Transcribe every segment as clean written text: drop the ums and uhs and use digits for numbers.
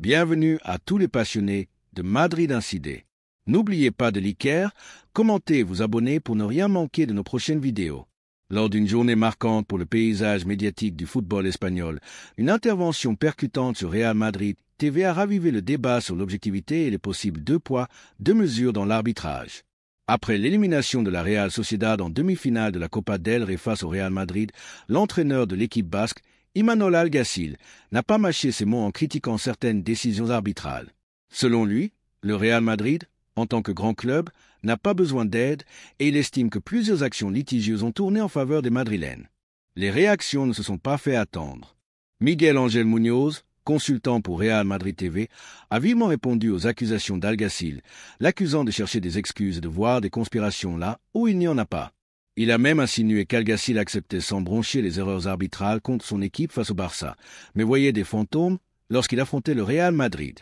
Bienvenue à tous les passionnés de Madrid Incidé. N'oubliez pas de liker, commenter et vous abonner pour ne rien manquer de nos prochaines vidéos. Lors d'une journée marquante pour le paysage médiatique du football espagnol, une intervention percutante sur Real Madrid TV a ravivé le débat sur l'objectivité et les possibles deux poids, deux mesures dans l'arbitrage. Après l'élimination de la Real Sociedad en demi-finale de la Copa del Rey face au Real Madrid, l'entraîneur de l'équipe basque, Imanol Alguacil, n'a pas mâché ses mots en critiquant certaines décisions arbitrales. Selon lui, le Real Madrid, en tant que grand club, n'a pas besoin d'aide et il estime que plusieurs actions litigieuses ont tourné en faveur des Madrilènes. Les réactions ne se sont pas fait attendre. Miguel Ángel Muñoz, consultant pour Real Madrid TV, a vivement répondu aux accusations d'Alguacil, l'accusant de chercher des excuses et de voir des conspirations là où il n'y en a pas. Il a même insinué qu'Alguacil acceptait sans broncher les erreurs arbitrales contre son équipe face au Barça, mais voyait des fantômes lorsqu'il affrontait le Real Madrid.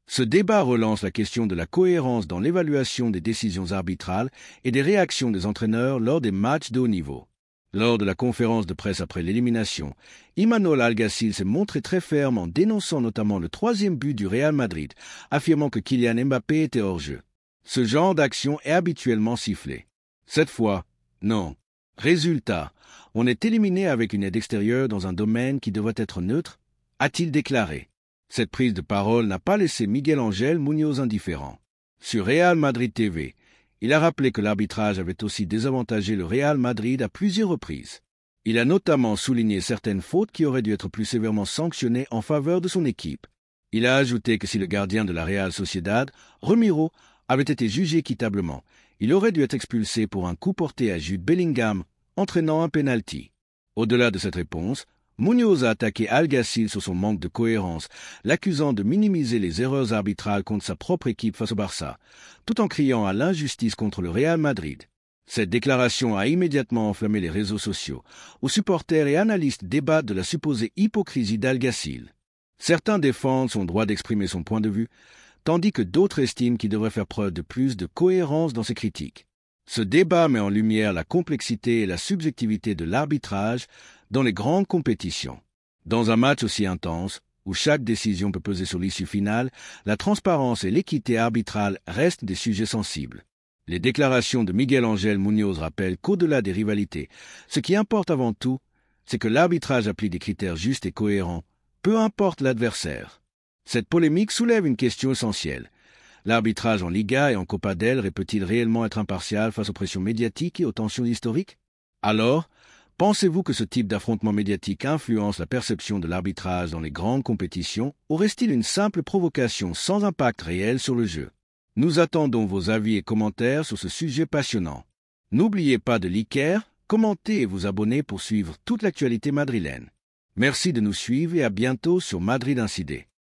Ce débat relance la question de la cohérence dans l'évaluation des décisions arbitrales et des réactions des entraîneurs lors des matchs de haut niveau. Lors de la conférence de presse après l'élimination, Imanol Alguacil s'est montré très ferme en dénonçant notamment le troisième but du Real Madrid, affirmant que Kylian Mbappé était hors jeu. Ce genre d'action est habituellement sifflé. Cette fois, non. Résultat, on est éliminé avec une aide extérieure dans un domaine qui devrait être neutre, a-t-il déclaré. Cette prise de parole n'a pas laissé Miguel Ángel Muñoz indifférent. Sur Real Madrid TV, il a rappelé que l'arbitrage avait aussi désavantagé le Real Madrid à plusieurs reprises. Il a notamment souligné certaines fautes qui auraient dû être plus sévèrement sanctionnées en faveur de son équipe. Il a ajouté que si le gardien de la Real Sociedad, Ramiro, avait été jugé équitablement, il aurait dû être expulsé pour un coup porté à Jude Bellingham, entraînant un penalty. Au-delà de cette réponse, Muñoz a attaqué Alguacil sur son manque de cohérence, l'accusant de minimiser les erreurs arbitrales contre sa propre équipe face au Barça, tout en criant à l'injustice contre le Real Madrid. Cette déclaration a immédiatement enflammé les réseaux sociaux, où supporters et analystes débattent de la supposée hypocrisie d'Alguacil. Certains défendent son droit d'exprimer son point de vue, tandis que d'autres estiment qu'il devrait faire preuve de plus de cohérence dans ses critiques. Ce débat met en lumière la complexité et la subjectivité de l'arbitrage dans les grandes compétitions. Dans un match aussi intense, où chaque décision peut peser sur l'issue finale, la transparence et l'équité arbitrale restent des sujets sensibles. Les déclarations de Miguel Ángel Muñoz rappellent qu'au-delà des rivalités, ce qui importe avant tout, c'est que l'arbitrage applique des critères justes et cohérents, peu importe l'adversaire. Cette polémique soulève une question essentielle. L'arbitrage en Liga et en Copa del Rey peut-il réellement être impartial face aux pressions médiatiques et aux tensions historiques? Alors, pensez-vous que ce type d'affrontement médiatique influence la perception de l'arbitrage dans les grandes compétitions ou reste-t-il une simple provocation sans impact réel sur le jeu? Nous attendons vos avis et commentaires sur ce sujet passionnant. N'oubliez pas de liker, commenter et vous abonner pour suivre toute l'actualité madrilène. Merci de nous suivre et à bientôt sur Madrid Incidé.